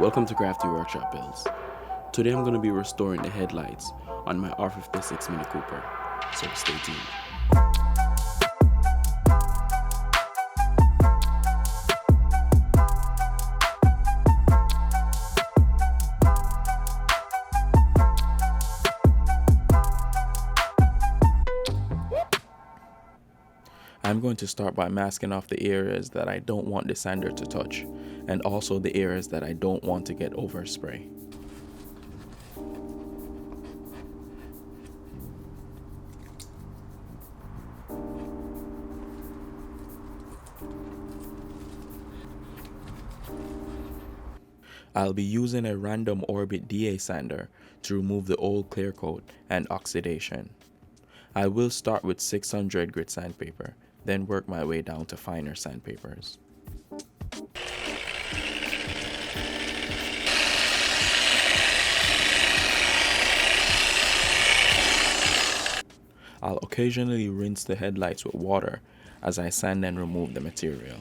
Welcome to Crafty Workshop Builds. Today I'm going to be restoring the headlights on my R56 Mini Cooper, so stay tuned. I'm going to start by masking off the areas that I don't want the sander to touch, and also the areas that I don't want to get overspray. I'll be using a random orbit DA sander to remove the old clear coat and oxidation. I will start with 600 grit sandpaper, then work my way down to finer sandpapers. I'll occasionally rinse the headlights with water as I sand and remove the material.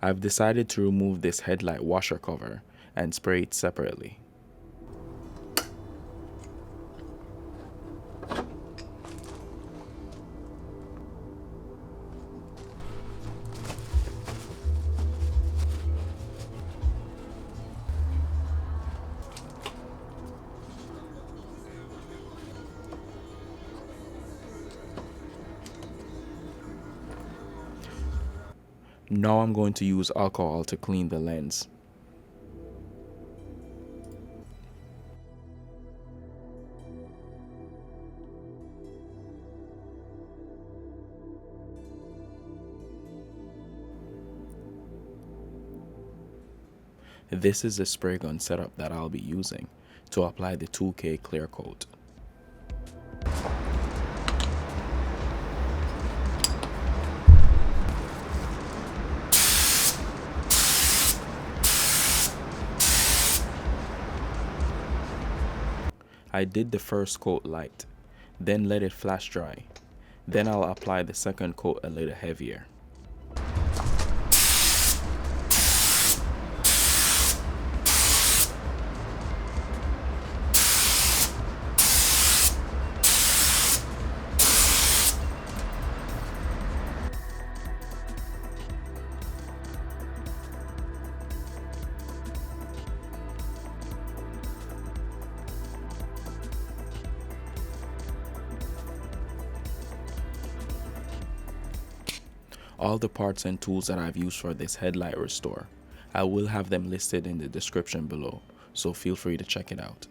I've decided to remove this headlight washer cover and spray it separately. Now I'm going to use alcohol to clean the lens. This is the spray gun setup that I'll be using to apply the 2K clear coat. I did the first coat light, then let it flash dry. Then I'll apply the second coat a little heavier. All the parts and tools that I've used for this headlight restore, I will have them listed in the description below, so feel free to check it out.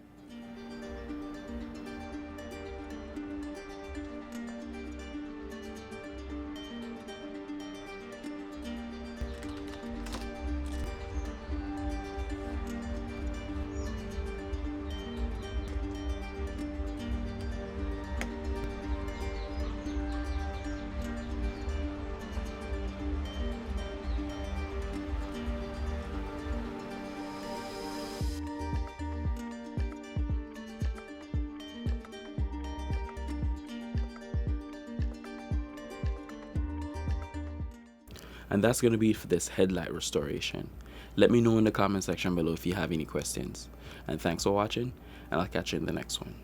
And that's going to be it for this headlight restoration. Let me know in the comment section below if you have any questions. And thanks for watching, and I'll catch you in the next one.